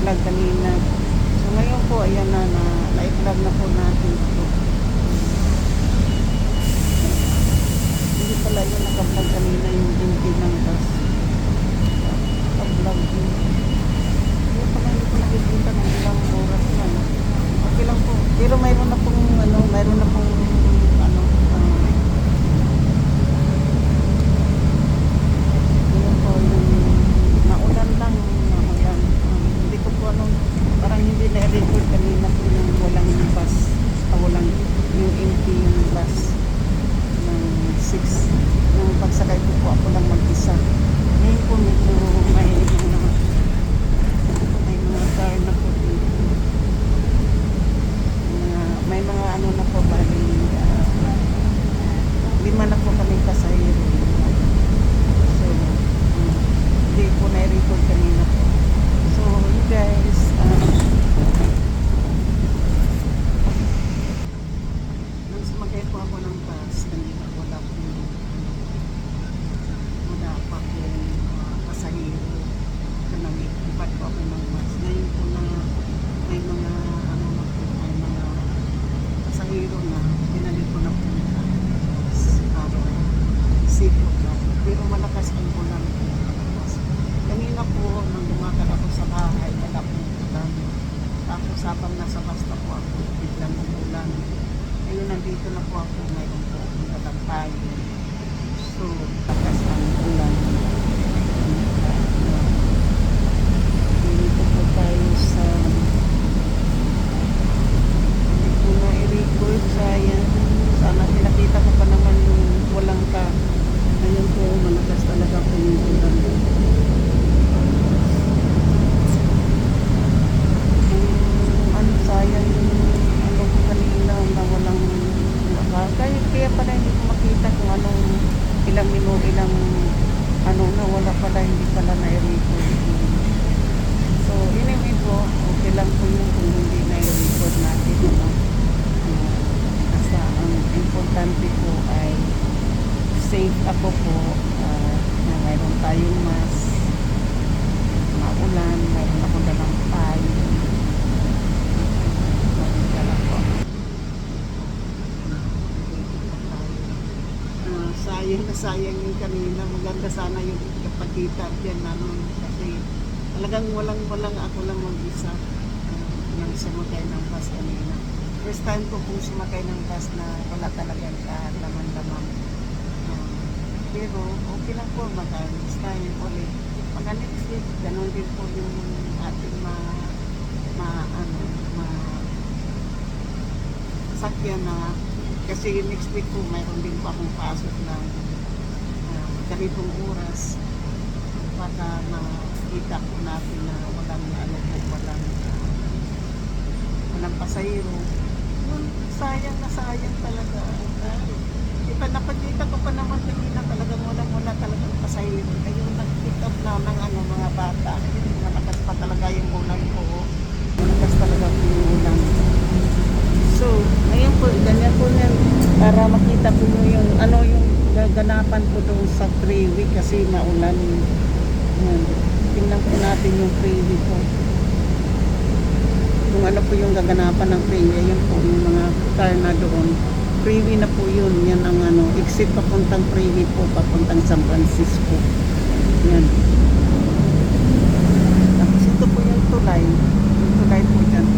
i-vlog kanina. So ngayon po, ayan na-vlog na po natin ito. Hindi pala yun naka-vlog kanina yung empty ng bus. Naka-vlog yun. Hindi pala hindi ko nakikita ng ilang oras na. Okay lang po. Pero mayroon na pong yun po yung naulan lang. Hindi ko po parang hindi na-record kanina po yung walang bus. Walang yung empty yung bus ng 6. Yung pagsakay ko po ako lang mag-isa. Ngayon po medyo may mga car na po dito. May mga ano na po bali 5 na po kami pasahero. So hindi po na-record kanina po. So you guys nang sumakay po ako ng bus kanina wala pa akong pasahero na nag-ipat po ako ng bus. Ngayon po na may mga pasahero na pinalik ko na po sipot na. Pero malakas ang ulan. Kanina po nang lumakad ako sa bahay wala pong ulan. Tapos habang nasa basta po ako biglang umulan. Ngayon nandito na po ako ngayon po nagtampay. So lakas ang ulan. Dito po tayo sa i-record, sayang. Sana pinakita ko pa naman yung walang ka. Ngayon po, malakas talaga po yung ulan. Sayang yung ano ko kanina na walang kaya pala hindi ko makita kung anong ilang minuto, ilang na wala pala, hindi pala na-record. So, anyway po, okay lang po yung kung hindi na-record natin, basta ang importante po ay safe ako po, na mayroon tayong maulan, mayroon ako dalang payo. Sayang yung kanina. Maganda sana yung kapagkita dyan namin kasi talagang walang ako lang mag-isa nang sumakay ng bus kanina. First time ko kung sumakay ng bus na wala talagang laman-laman. Pero okay lang po, next time ulit. Pagka next week, ganun din po yung ating sakyan na kasi next week po mayroon din po akong pasok ng ganitong oras para makita po natin na walang pasahero. Sayang na sayang talaga. Diba napagkita ko pa naman kanina talagang wala talagang pasahero. Ayun nag-pick up na ng mga bata. Malakas pa talaga yung ulan po. Malakas talaga po yung ulan. So, ngayon po, ganyan po yan para makita po yung yung gaganapan po doon sa freeway kasi maulan. Yan. Tingnan po natin yung freeway po. Kung ano po yung gaganapan ng freeway, yun po yung mga car na doon. Freeway na po yun. Yan ang exit papuntang freeway po, papuntang San Francisco. Yan. Tapos ito po yung tulay. Yung tulay po dyan.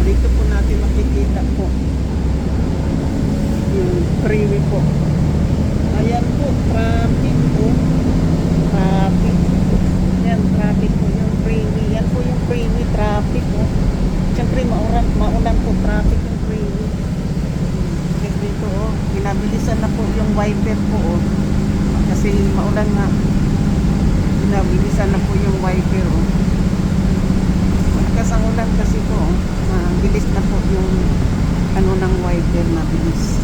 Dito po natin makikita po yung freeway po. Ayan po, traffic po. Traffic. Yan, traffic po yung freeway. Yan po yung freeway, traffic po. Siyempre, maulan po, traffic yung freeway. Dito, binabilisan na po yung wiper po. Kasi maulan nga. Binabilisan na po yung wiper. Malakas ang ulan kasi po. Bilis na po yung ng wiper na bilis.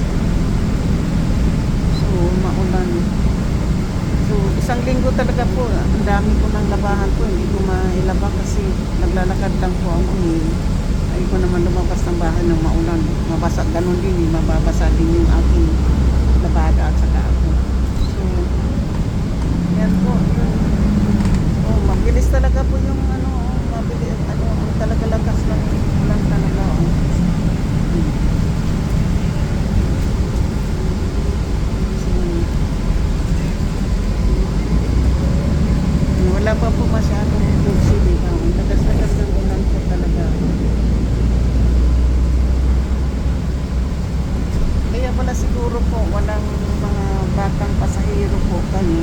So, maulan. So, isang linggo talaga po. Ang dami ko ng labahan po. Hindi ko mailaba kasi naglalakad lang po ako. Ay ko naman lumabas ng bahay ng maulan. Mabasa, ganun din. Mababasa din yung aking labada at saka ako. So, yan po. Yun. Oh, mabilis talaga po yung mabilis. kami.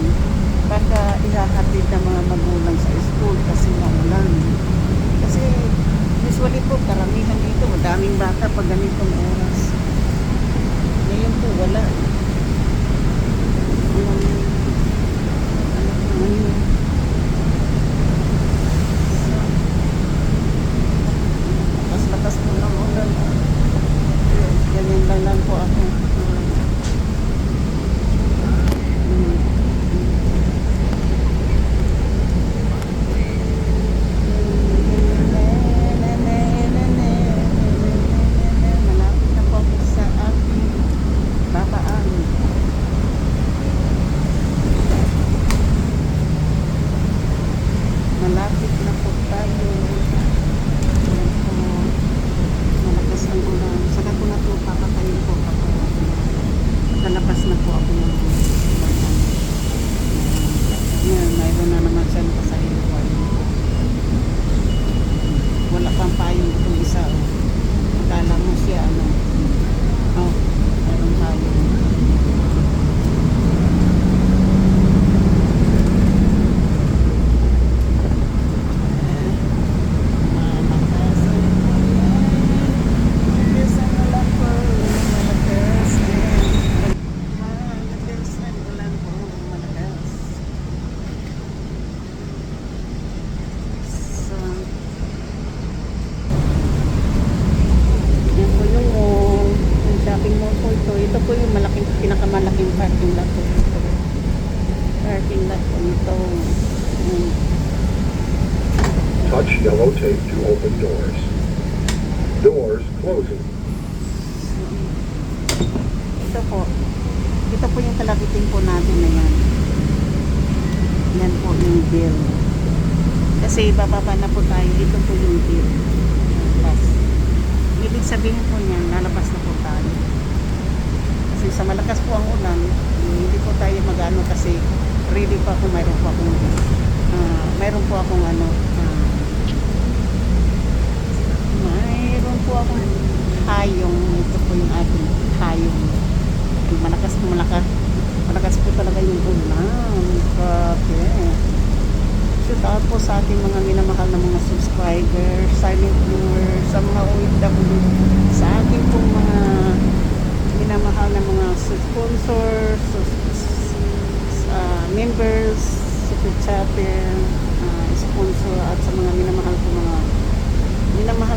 Baka ihahatid ng mga magulang sa school kasi maulan. Kasi usually po karamihan dito madaming bata pag ganitong oras. Ngayon po wala. Ngayon. Lakas po ng ulan. Ganyan lang po ako. Malapit na po ako sa aking babaan. Malapit na po tayo. Ayan po. Malakas ang ulan. Saka ko na po papatayin po ako. Kalabas na po ako ng babaan. Yan, mayroon na naman siya nakasahil po. Wala pang payong itong isa. Akala mo siya ano. Oh, mayroon payong. Ito po yung pinakamalaking parking lot po ito. Parking lot po ito. Touch yellow tape to open doors. Doors closing. Ito po. Ito po yung kalabitin po natin na yan. Yan po yung bill. Kasi bababa na po tayo. Ito po yung bill. Plus. Ibig sabihin po niyan, lalabas na po tayo. Kasi sa malakas po ang ulan, hindi po tayo mag-ano kasi ready pa ako, mayroon po akong mayroon po akong hayong. Ito po yung ating hayong. Malakas po talaga yung ulan. Grabe. Shout out po sa ating mga minamahal na mga subscribers, silent viewers, sa mga OFW, sa ating pong mga minamahal na mga sponsors, members, super chatter, sponsor, at sa mga minamahal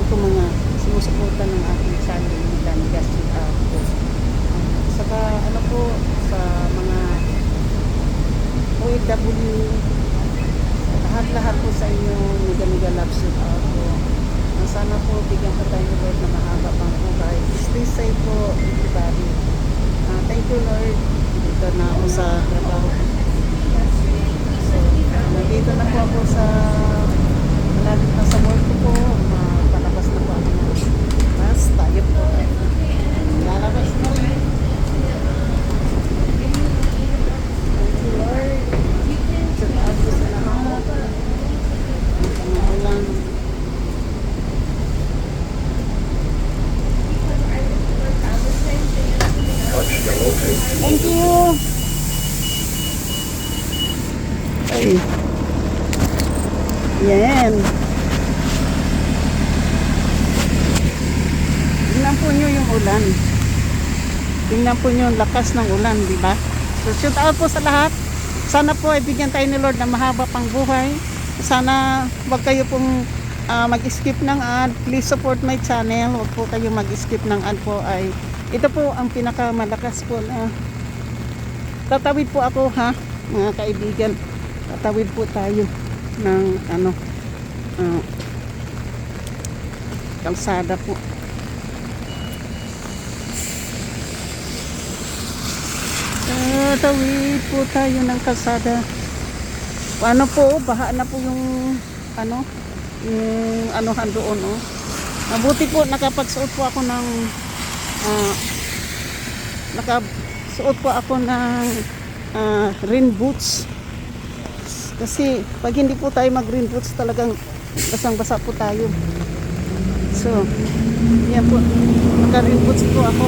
ko mga sumusuporta ng aking channel, Dan Gaston po. Saka ano po sa mga OFW, lahat po sa inyo, mega love shout out po. Sana po bigyan ko tayo Lord na mahaba pang buhay. Stay safe po everybody. Thank you Lord. Dito na ako sa trabaho. So, nandito na po ako sa malapit na sa work ko po. Palabas na po ako. Mas tayo po. Lalabas na rin. Thank you Lord. Shout out po sa lahat. Ang mga ulan. Touch yellow tape. Thank you. Ay. Yan. Tingnan po nyo yung ulan. Tingnan po nyo yung lakas ng ulan, di ba? So shout out po sa lahat. Sana po ay bigyan tayo ni Lord na mahaba pang buhay. Sana wag kayo pong mag-skip ng ad. Please support my channel. Wag po kayo mag-skip ng ad po. Ay ito po ang pinakamalakas po na tatawid po ako, ha mga kaibigan. Tatawid po tayo ng kalsada po. Tatawid po tayo ng kalsada. Ano po, baha na po yung yung anuhan doon, oh. Mabuti po nakapagsuot po ako ng nakasuot po ako ng rain boots. Kasi pag hindi po tayo mag rain boots, talagang basang-basa po tayo. So, yan po. Naka rain boots po ako.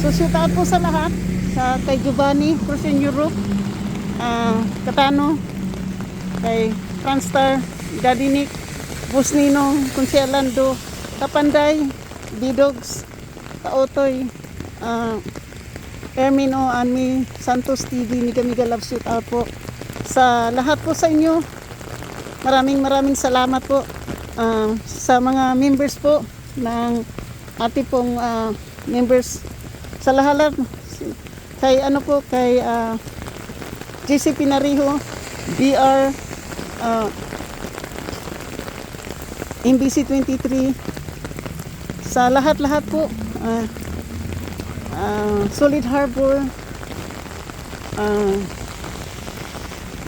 So, shout out po sa lahat. sa kay Giovanni Cruising Europe, Katano, kay Franstar, Daddy Nick, Busnino, Consialando, Kapanday, Bidogs, Kaotoy, Ermino, Anmi, Santos TV, Miga Love Shoot Out po. Sa lahat po sa inyo, maraming salamat po. Sa mga members po ng ati pong members sa lahat kay ano po kay JC Pinariho, BR, MBC 23, sa lahat po, Solid Harbor,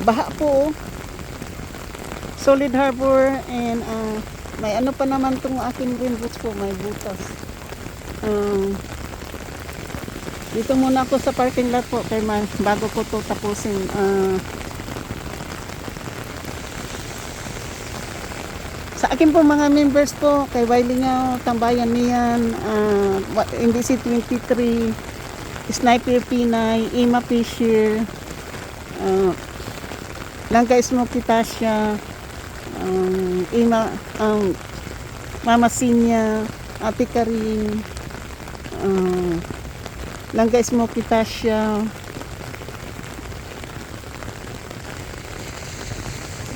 Baha po, Solid Harbor, and may ano pa naman tong aking green boots po, may butas. Dito muna ako sa parking lot po kay bago ko to tapusin. Sa akin po mga members po, kay Wailingaw, Tambayan Niyan, MBC 23, Sniper Pinay, Ima Fisher, Langga Smoky Tasha, Ima, Mama Sinya, Ate Karin, Langga Smoky Tasha,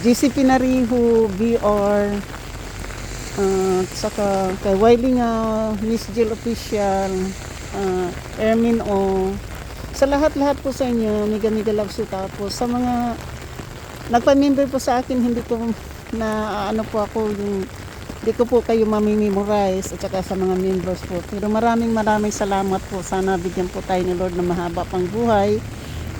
JC Pinariho, BR, saka kay Wailingaw, Miss Jill Official, Ermin O, sa lahat po sa inyo, Miga Love Shoot Out po. Sa mga nagpa-member po sa akin, hindi ko na ano po ako yung hindi ko po kayo mamimemorize, at saka sa mga members po, pero maraming salamat po. Sana bigyan po tayo ni Lord ng mahaba pang buhay,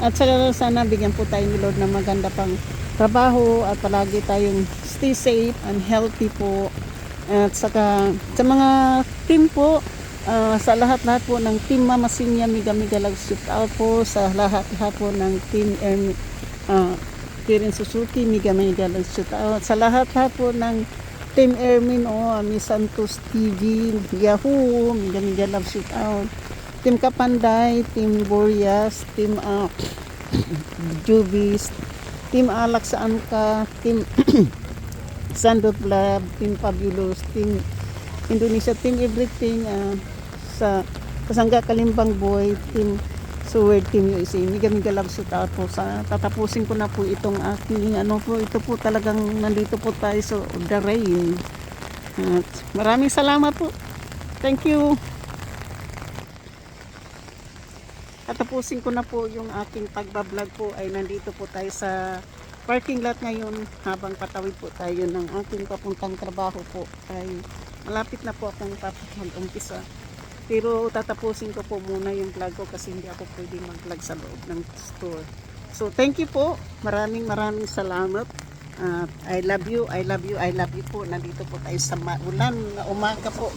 at saka sana bigyan po tayo ni Lord ng maganda pang trabaho, at palagi tayong stay safe and healthy po. At saka sa mga team po, sa lahat po ng team Mama Sinya, Miga Love Shoot Out po. Sa lahat po ng team Kirin Suzuki, Miga Love Shoot Out. Sa lahat po ng team Ermin o Miss Santos TV, Yahoo, Miga Love Shoot Out. Team Kapanday, team Boreas, team Jubis, team Alex Anka, team Sandot Lab, team Fabulous, team Indonesia, team Everything, sa Kasangga Kalimbang Boy, team Sword, team USA, Miga Love Shoot Out po. Sa tatapusin ko na po itong aking ano po, ito po talagang nandito po tayo sa the rain. At maraming salamat po. Thank you. Tatapusin ko na po yung aking pagbablog po, ay nandito po tayo sa parking lot ngayon habang patawid po tayo ng aking papuntang trabaho po. Ay malapit na po akong mag-umpisa, pero tatapusin ko po muna yung vlog ko kasi hindi ako pwede mag-vlog sa loob ng store. So thank you po, maraming salamat. I love you po. Nandito po tayo sa ulan na umaga po.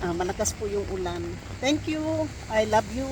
Malakas po yung ulan. Thank you. I love you.